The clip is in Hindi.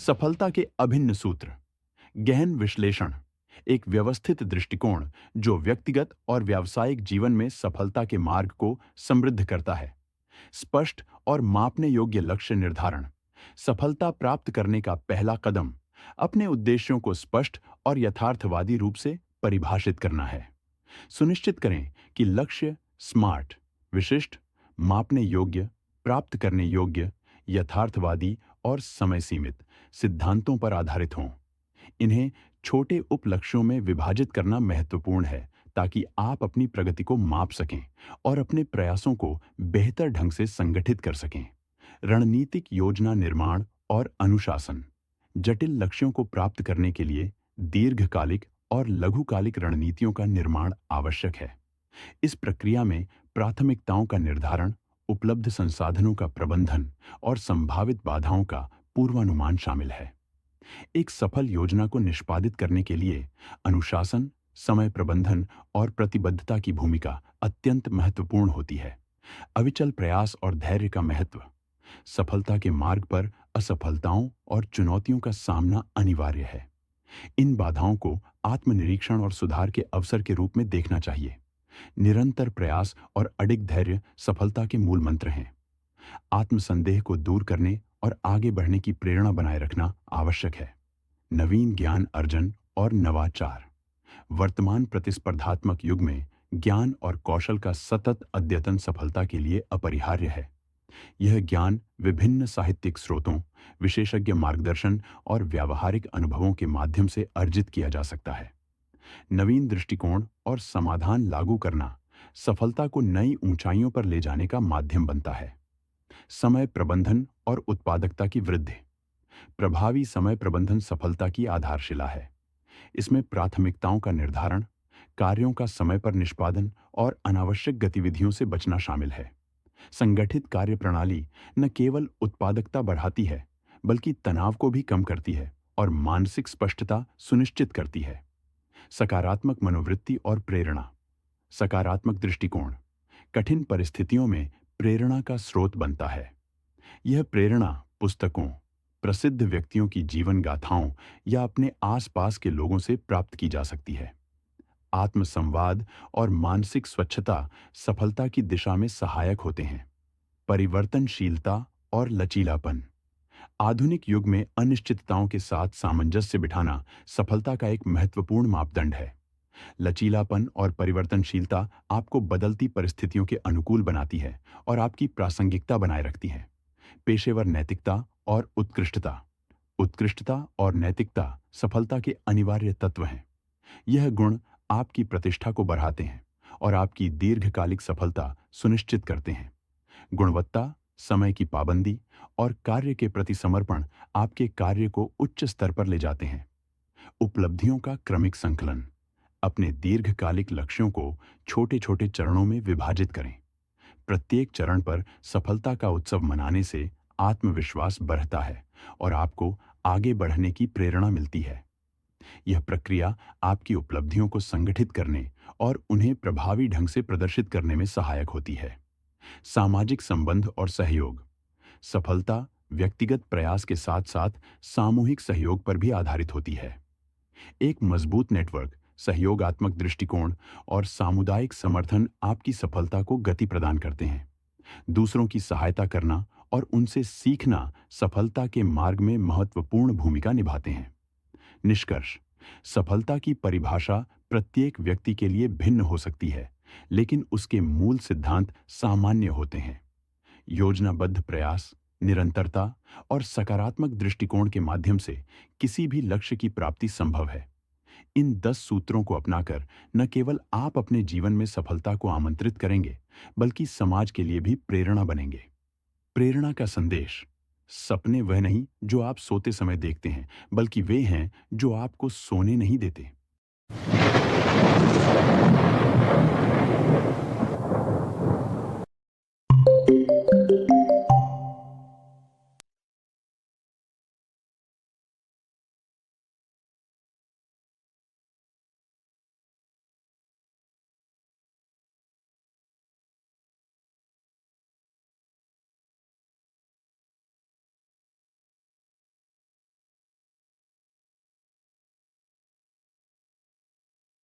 सफलता के अभिन्न सूत्र। गहन विश्लेषण। एक व्यवस्थित दृष्टिकोण जो व्यक्तिगत और व्यावसायिक जीवन में सफलता के मार्ग को समृद्ध करता है। स्पष्ट और मापने योग्य लक्ष्य निर्धारण। सफलता प्राप्त करने का पहला कदम अपने उद्देश्यों को स्पष्ट और यथार्थवादी रूप से परिभाषित करना है। सुनिश्चित करें कि लक्ष्य स्मार्ट, विशिष्ट, मापने योग्य, प्राप्त करने योग्य, यथार्थवादी और समय सीमित सिद्धांतों पर आधारित हों। इन्हें छोटे उप लक्ष्यों में विभाजित करना महत्वपूर्ण है ताकि आप अपनी प्रगति को माप सकें और अपने प्रयासों को बेहतर ढंग से संगठित कर सकें। रणनीतिक योजना निर्माण और अनुशासन। जटिल लक्ष्यों को प्राप्त करने के लिए दीर्घकालिक और लघुकालिक रणनीतियों का निर्माण आवश्यक है। इस प्रक्रिया में प्राथमिकताओं का निर्धारण, उपलब्ध संसाधनों का प्रबंधन और संभावित बाधाओं का पूर्वानुमान शामिल है। एक सफल योजना को निष्पादित करने के लिए अनुशासन, समय प्रबंधन और प्रतिबद्धता की भूमिका अत्यंत महत्वपूर्ण होती है। अविचल प्रयास और धैर्य का महत्व। सफलता के मार्ग पर असफलताओं और चुनौतियों का सामना अनिवार्य है। इन बाधाओं को आत्मनिरीक्षण और सुधार के अवसर के रूप में देखना चाहिए। निरंतर प्रयास और अडिग धैर्य सफलता के मूल मंत्र हैं। आत्मसंदेह को दूर करने और आगे बढ़ने की प्रेरणा बनाए रखना आवश्यक है। नवीन ज्ञान अर्जन और नवाचार। वर्तमान प्रतिस्पर्धात्मक युग में ज्ञान और कौशल का सतत अद्यतन सफलता के लिए अपरिहार्य है। यह ज्ञान विभिन्न साहित्यिक स्रोतों, विशेषज्ञ मार्गदर्शन और व्यावहारिक अनुभवों के माध्यम से अर्जित किया जा सकता है। नवीन दृष्टिकोण और समाधान लागू करना सफलता को नई ऊंचाइयों पर ले जाने का माध्यम बनता है। समय प्रबंधन और उत्पादकता की वृद्धि। प्रभावी समय प्रबंधन सफलता की आधारशिला है। इसमें प्राथमिकताओं का निर्धारण, कार्यों का समय पर निष्पादन और अनावश्यक गतिविधियों से बचना शामिल है। संगठित कार्य प्रणाली न केवल उत्पादकता बढ़ाती है, बल्कि तनाव को भी कम करती है और मानसिक स्पष्टता सुनिश्चित करती है। सकारात्मक मनोवृत्ति और प्रेरणा। सकारात्मक दृष्टिकोण कठिन परिस्थितियों में प्रेरणा का स्रोत बनता है। यह प्रेरणा पुस्तकों, प्रसिद्ध व्यक्तियों की जीवन गाथाओं या अपने आसपास के लोगों से प्राप्त की जा सकती है। आत्मसंवाद और मानसिक स्वच्छता सफलता की दिशा में सहायक होते हैं। परिवर्तनशीलता और लचीलापन। आधुनिक युग में अनिश्चितताओं के साथ सामंजस्य बिठाना सफलता का एक महत्वपूर्ण मापदंड है। लचीलापन और परिवर्तनशीलता आपको बदलती परिस्थितियों के अनुकूल बनाती है और आपकी प्रासंगिकता बनाए रखती है। पेशेवर नैतिकता और उत्कृष्टता। उत्कृष्टता और नैतिकता सफलता के अनिवार्य तत्व हैं। यह गुण आपकी प्रतिष्ठा को बढ़ाते हैं और आपकी दीर्घकालिक सफलता सुनिश्चित करते हैं। गुणवत्ता, समय की पाबंदी और कार्य के प्रति समर्पण आपके कार्य को उच्च स्तर पर ले जाते हैं। उपलब्धियों का क्रमिक संकलन। अपने दीर्घकालिक लक्ष्यों को छोटे छोटे चरणों में विभाजित करें। प्रत्येक चरण पर सफलता का उत्सव मनाने से आत्मविश्वास बढ़ता है और आपको आगे बढ़ने की प्रेरणा मिलती है। यह प्रक्रिया आपकी उपलब्धियों को संगठित करने और उन्हें प्रभावी ढंग से प्रदर्शित करने में सहायक होती है। सामाजिक संबंध और सहयोग। सफलता व्यक्तिगत प्रयास के साथ साथ सामूहिक सहयोग पर भी आधारित होती है। एक मजबूत नेटवर्क, सहयोगात्मक दृष्टिकोण और सामुदायिक समर्थन आपकी सफलता को गति प्रदान करते हैं। दूसरों की सहायता करना और उनसे सीखना सफलता के मार्ग में महत्वपूर्ण भूमिका निभाते हैं। निष्कर्ष। सफलता की परिभाषा प्रत्येक व्यक्ति के लिए भिन्न हो सकती है, लेकिन उसके मूल सिद्धांत सामान्य होते हैं। योजनाबद्ध प्रयास, निरंतरता और सकारात्मक दृष्टिकोण के माध्यम से किसी भी लक्ष्य की प्राप्ति संभव है। इन 10 सूत्रों को अपनाकर न केवल आप अपने जीवन में सफलता को आमंत्रित करेंगे, बल्कि समाज के लिए भी प्रेरणा बनेंगे। प्रेरणा का संदेश। सपने वह नहीं जो आप सोते समय देखते हैं, बल्कि वे हैं जो आपको सोने नहीं देते।